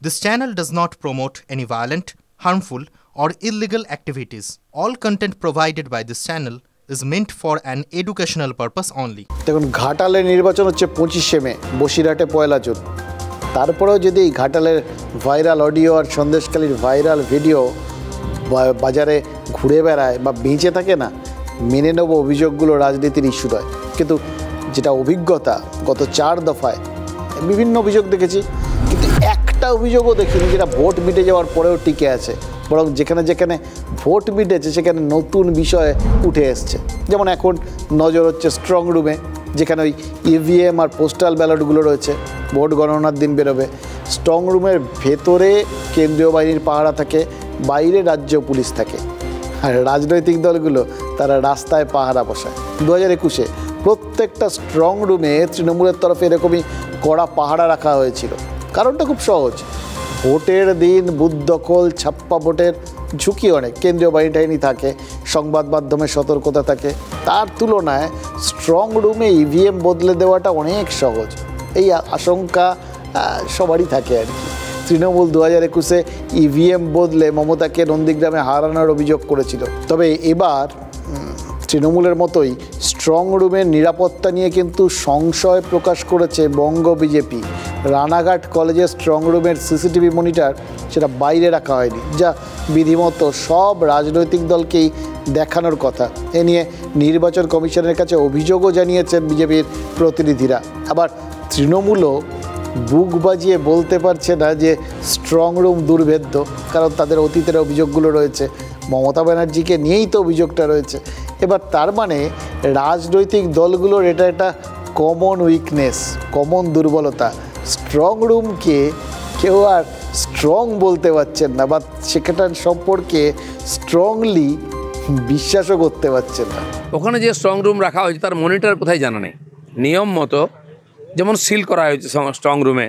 This channel does not promote any violent, harmful, or illegal activities. All content provided by this channel is meant for an educational purpose only. দেখুন, ঘাটালে নির্বাচন হচ্ছে 25শে মে, বসিরহাটে 1 June. তারপরেও যদি এই ঘাটালের viral audio আর সন্দেশখালীর ভাইরাল ভিডিও বাজারে ঘুরে বেড়ায় বা বেঁচে থাকে না, মেনে নেব অভিযোগগুলো রাজনীতির ইস্যু নয়। কিন্তু যেটা অভিজ্ঞতা, গত 4 দফায় বিভিন্ন অভিযোগ দেখেছি, কিন্তু একটা অভিযোগও দেখিনি যেটা ভোট মিটে যাওয়ার পরেও টিকে আছে, বরং যেখানে যেখানে ভোট মিটেছে সেখানে নতুন বিষয় উঠে এসছে। যেমন এখন নজর হচ্ছে স্ট্রং রুমে, যেখানে ওই ইভিএম আর পোস্টাল ব্যালটগুলো রয়েছে, ভোট গণনার দিন বেরোবে। স্ট্রং রুমের ভেতরে কেন্দ্রীয় বাহিনীর পাহারা থাকে, বাইরে রাজ্য পুলিশ থাকে, আর রাজনৈতিক দলগুলো তারা রাস্তায় পাহারা বসায়। 2021-এ প্রত্যেকটা স্ট্রং রুমে তৃণমূলের তরফে এরকমই কড়া পাহারা রাখা হয়েছিল। কারণটা খুব সহজ, ভোটের দিন বুথ দখল, ছাপ্পা ভোটের ঝুঁকি অনেক, কেন্দ্রীয় বাহিনী থাকে, সংবাদ মাধ্যমে সতর্কতা থাকে। তার তুলনায় স্ট্রং রুমে ইভিএম বদলে দেওয়াটা অনেক সহজ, এই আশঙ্কা সবারই থাকে আর কি। তৃণমূল 2021-এ ইভিএম বদলে মমতাকে নন্দীগ্রামে হারানোর অভিযোগ করেছিল। তবে এবার তৃণমূলের মতোই স্ট্রং রুমের নিরাপত্তা নিয়ে কিন্তু সংশয় প্রকাশ করেছে বঙ্গ বিজেপি। রানাঘাট কলেজের স্ট্রং রুমের সিসিটিভি মনিটর সেটা বাইরে রাখা হয়নি, যা বিধিমতো সব রাজনৈতিক দলকেই দেখানোর কথা। এ নিয়ে নির্বাচন কমিশনের কাছে অভিযোগও জানিয়েছেন বিজেপির প্রতিনিধিরা। আবার তৃণমূলও বুক বাজিয়ে বলতে পারছে না যে স্ট্রং রুম দুর্ভেদ্য, কারণ তাদের অতীতের অভিযোগগুলো রয়েছে, মমতা ব্যানার্জিকে নিয়েই তো অভিযোগটা রয়েছে। এবার তার মানে রাজনৈতিক দলগুলোর এটা একটা কমন উইকনেস, কমন দুর্বলতা। স্ট্রং রুমকে কেউ আর স্ট্রং বলতে পারছেন না, বা সেখানটার সম্পর্কে স্ট্রংলি বিশ্বাসও করতে পারছেন না। ওখানে যে স্ট্রং রুম রাখা হয়েছে তার মনিটর কোথায় জানা নেই। নিয়ম মতো যেমন সিল করা হয়েছে স্ট্রং রুমে,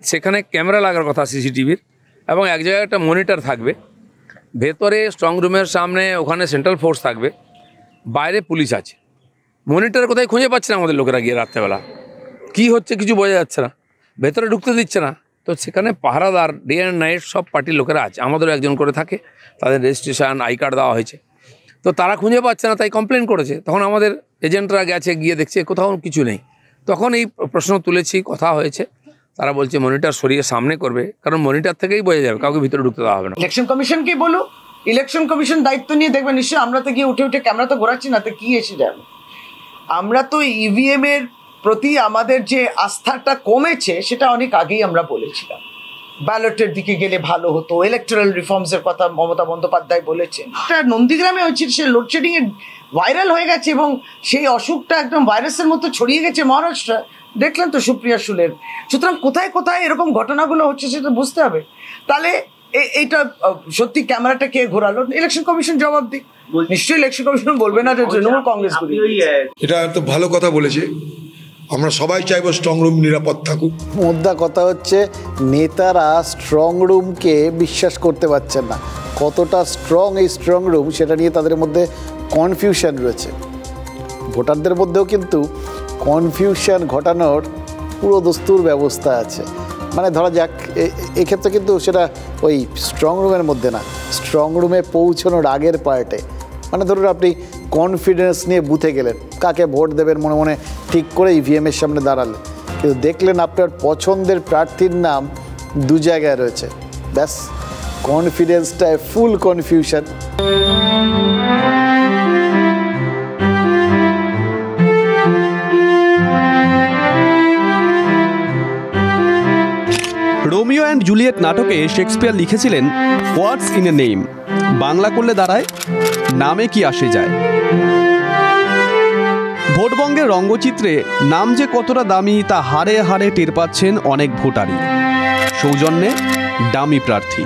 সেখানে ক্যামেরা লাগার কথা সিসিটিভির, এবং এক জায়গায় একটা মনিটর থাকবে। ভেতরে স্ট্রং রুমের সামনে ওখানে সেন্ট্রাল ফোর্স থাকবে, বাইরে পুলিশ আছে। মনিটর কোথায় খুঁজে পাচ্ছে না আমাদের লোকেরা গিয়ে রাত্রেবেলা, কী হচ্ছে কিছু বোঝা যাচ্ছে না, ভেতরে ঢুকতে দিচ্ছে না। তো সেখানে পাহারাদার ডে অ্যান্ড নাইট সব পার্টির লোকেরা আছে, আমাদেরও একজন করে থাকে, তাদের রেজিস্ট্রেশন আই কার্ড দেওয়া হয়েছে। তো তারা খুঁজে পাচ্ছে না, তাই কমপ্লেন করেছে। তখন আমাদের এজেন্টরা গেছে, গিয়ে দেখছে কোথাও কিছু নেই। তখন এই প্রশ্ন তুলেছি, কথা হয়েছে, তারা বলছে মনিটর সরিয়ে সামনে করবে, কারণ মনিটর থেকেই বোঝা যাবে, কাউকে ভিতরে ঢুকতে দেওয়া হবে না। ইলেকশন কমিশনকেই বলো, ইলেকশন কমিশন দায়িত্ব নিয়ে দেখবে। নিশ্চয়ই আমরা তো গিয়ে উঠে উঠে ক্যামেরা তো ঘোরাচ্ছি না, তো কি এসে যাবে। আমরা তো ইভিএম এর প্রতি আমাদের যে আস্থাটা কমেছে সেটা অনেক আগেই আমরা বলেছিলাম। ব্যালটের দিকে গেলে ভালো হতো, ইলেকট্রাল রিফর্মসের কথা মমতা বন্দ্যোপাধ্যায় বলেছেন। এটা নন্দীগ্রামে হয়েছে, সে লোডশেডিং এ ভাইরাল হয়ে গেছে এবং সেই অসুখটা একদম ভাইরাসের মতো ছড়িয়ে গেছে মহারাষ্ট্র। দেখলেন তো সুপ্রিয়া সুলের। সুতরাং কোথায় কোথায় এরকম ঘটনাগুলো হচ্ছে সেটা বুঝতে হবে। তাহলে এইটা সত্যি ক্যামেরাটা কে ঘোরালো? ইলেকশন কমিশন জবাব দিক। নিশ্চয়ই ইলেকশন কমিশন বলবে না যে তৃণমূল কংগ্রেস। এটা তো ভালো কথা বলেছে, আমরা সবাই চাইবো স্ট্রং রুম নিরাপদ থাকুক। মোদ্দা কথা হচ্ছে নেতারা স্ট্রং রুমকে বিশ্বাস করতে পারছেন না। কতটা স্ট্রং এই স্ট্রং রুম সেটা নিয়ে তাদের মধ্যে কনফিউশন রয়েছে। ভোটারদের মধ্যেও কিন্তু কনফিউশন ঘটানোর পুরো দস্তুর ব্যবস্থা আছে। মানে ধরা যাক, এক্ষেত্রে কিন্তু সেটা ওই স্ট্রং রুমের মধ্যে না, স্ট্রং রুমে পৌঁছানোর আগের পার্টে। মানে ধরুন আপনি কনফিডেন্স নিয়ে বুথে গেলেন, কাকে ভোট দেবেন মনে মনে ঠিক করে ইভিএমের সামনে দাঁড়ালেন, কিন্তু দেখলেন আপনার পছন্দের প্রার্থীর নাম 2 জায়গায় রয়েছে, ব্যাস কনফিডেন্সটায় ফুল কনফিউশন। রোমিও অ্যান্ড জুলিয়েট নাটকে শেক্সপিয়ার লিখেছিলেন, হোয়াটস ইন এ নেম, বাংলা করলে দাঁড়ায় নামে কি আসে যায়। ভোটবঙ্গের রঙ্গচিত্রে নাম যে কতটা দামি তা হারে হারে টের পাচ্ছেন অনেক ভোটারই। সৌজন্যে দামি প্রার্থী।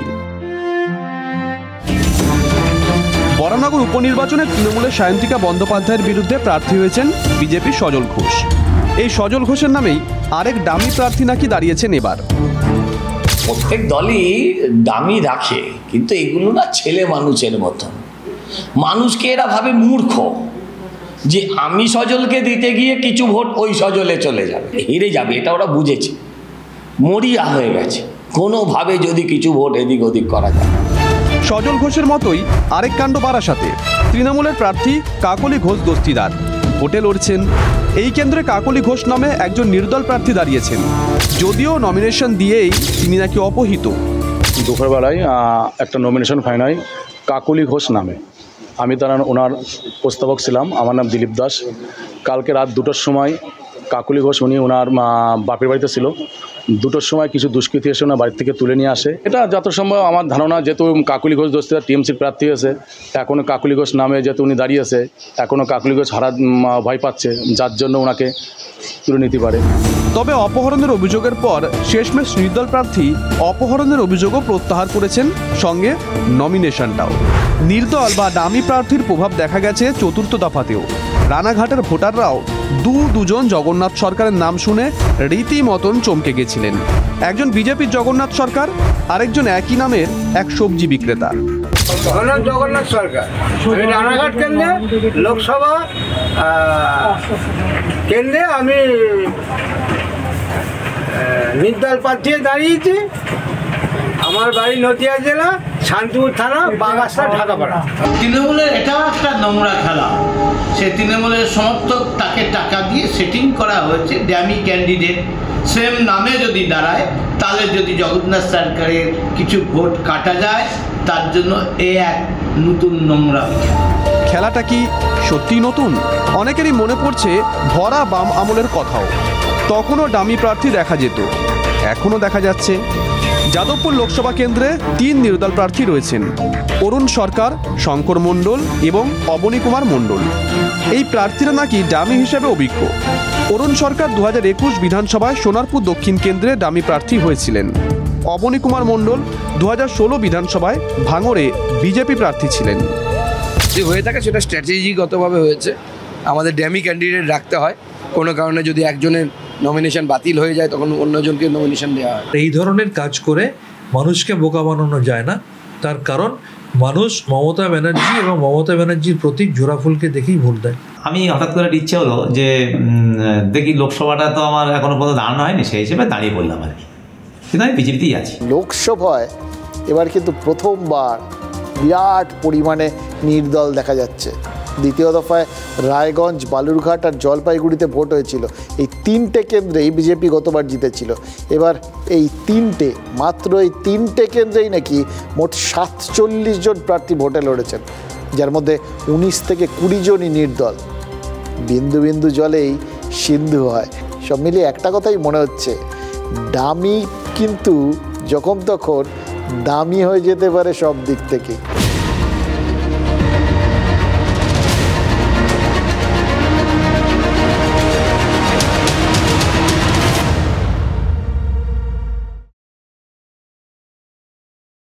বরানগর উপনির্বাচনে তৃণমূলের সায়ন্তিকা বন্দ্যোপাধ্যায়ের বিরুদ্ধে প্রার্থী হয়েছেন বিজেপির সজল ঘোষ। এই সজল ঘোষের নামেই আরেক দামি প্রার্থী নাকি দাঁড়িয়েছেন এবার। প্রত্যেক দলই দামি রাখে, কিন্তু এগুলো না ছেলে মানুষের মতন। মানুষকে এরা ভাবে মূর্খ, যে আমি সজলকে দিতে গিয়ে কিছু ভোট ওই সজলে চলে যাবে, হেরে যাবে, এটা ওরা বুঝেছে, মরিয়া হয়ে গেছে। কোনোভাবে যদি কিছু ভোট এদিক ওদিক করা যায়। সজল ঘোষের মতোই আরেক কাণ্ড বারাসাতে। তৃণমূলের প্রার্থী কাকলি ঘোষ দস্তিদার ভোটে লড়ছেন। এই কেন্দ্রে কাকলি ঘোষ নামে একজন নির্দল প্রার্থী দাঁড়িয়েছেন, যদিও নমিনেশন দিয়েই তিনি নাকি অপহৃত। দুপুরবেলায় একটা নমিনেশন ফাইন হয় কাকলি ঘোষ নামে। আমি ওনার প্রস্তাবক ছিলাম। আমার নাম দিলীপ দাস। কালকে রাত 2টোর সময় কাকলি ঘোষ উনি ওনার বাপের বাড়িতে ছিল। 2টোর সময় কিছু দুষ্কৃতী এসে ওনার বাড়ি থেকে তুলে নিয়ে আসে। এটা যত সম্ভব আমার ধারণা, যেহেতু কাকলি ঘোষ দস্তিদার টিএমসির প্রার্থী হয়েছে, এখনও কাকলি ঘোষ নামে যেহেতু উনি দাঁড়িয়েছে, এখনও কাকলি ঘোষ ভয় পাচ্ছে, যার জন্য ওনাকে তুলে নিতে পারে। তবে অপহরণের অভিযোগের পর শেষমেশ নির্দল প্রার্থী অপহরণের অভিযোগও প্রত্যাহার করেছেন, সঙ্গে নমিনেশনটাও। নির্দল বা ডামি প্রার্থীর প্রভাব দেখা গেছে চতুর্থ দফাতেও। রানাঘাটের ভোটাররাও দুজন জগন্নাথ সরকারের নাম শুনে রীতিমতন চমকে গেছিলেন। একজন বিজেপির জগন্নাথ সরকার, আরেকজন একই নামের এক সবজি বিক্রেতা। জগন্নাথ সরকার, আমি রানাঘাট কেন্দ্রে লোকসভা কেন্দ্রে আমি নির্দল প্রার্থী দাঁড়িয়েছি। আমার বাড়ি নদিয়া জেলা, শান্তিপুর থানা, বাগাসা, ঢাকাপাড়া। তৃণমূলের এটাও একটা নোংরা খেলা। সে তৃণমূলের সমর্থক, তাকে টাকা দিয়ে সেটিং করা হয়েছে ড্যামি ক্যান্ডিডেট সেম নামে যদি দাঁড়ায়, তাহলে যদি জগন্নাথ সরকারের কিছু ভোট কাটা যায়, তার জন্য এক নতুন নোংরা খেলাটা কি সত্যি নতুন? অনেকেরই মনে পড়ছে ভরা বাম আমলের কথাও। তখনও ডামি প্রার্থী দেখা যেত, এখনও দেখা যাচ্ছে। যাদবপুর লোকসভা কেন্দ্রে 3 নির্দল প্রার্থী রয়েছেন, অরুণ সরকার, শঙ্কর মণ্ডল এবং অবনী কুমার মণ্ডল। এই প্রার্থীরা নাকি ডামি হিসেবে অভিজ্ঞ। অরুণ সরকার 2021 বিধানসভায় সোনারপুর দক্ষিণ কেন্দ্রে ডামি প্রার্থী হয়েছিলেন। অবনী কুমার মণ্ডল 2016 বিধানসভায় ভাঙড়ে বিজেপি প্রার্থী ছিলেন। যে হয়ে থাকে সেটা স্ট্র্যাটেজিগতভাবে হয়েছে। আমাদের ড্যামি ক্যান্ডিডেট রাখতে হয়, কোনো কারণে যদি একজনের নমিনেশন বাতিল হয়ে যায় তখন অন্যজনকে নমিনেশন দেওয়া হয়। এই ধরনের কাজ করে মানুষকে বোকা বানানো যায় না। তার কারণ মানুষ মমতা ব্যানার্জি এবং মমতা ব্যানার্জির প্রতীক জোড়াফুলকে দেখেই ভোট দেয়। আমি হঠাৎ করে ইচ্ছে হলো যে দেখি লোকসভাটা তো আমার এখনো পর্যন্ত দাঁড়ানো হয়নি, সেই হিসেবে দাঁড়িয়ে পড়লাম আর কি। কিন্তু আমি বিজেপিতেই আছি। লোকসভায় এবার কিন্তু প্রথমবার বিরাট পরিমাণে নির্দল দেখা যাচ্ছে। দ্বিতীয় দফায় রায়গঞ্জ, বালুরঘাট আর জলপাইগুড়িতে ভোট হয়েছিল। এই 3টে কেন্দ্রেই বিজেপি গতবার জিতেছিল। এবার এই মাত্র এই 3টে কেন্দ্রেই নাকি মোট 47 জন প্রার্থী ভোটে লড়েছেন, যার মধ্যে 19 থেকে 20 জনই নির্দল। বিন্দু বিন্দু জলেই সিন্ধু হয়। সব মিলিয়ে একটা কথাই মনে হচ্ছে, ডামি কিন্তু যখন তখন দামি হয়ে যেতে পারে সব দিক থেকে।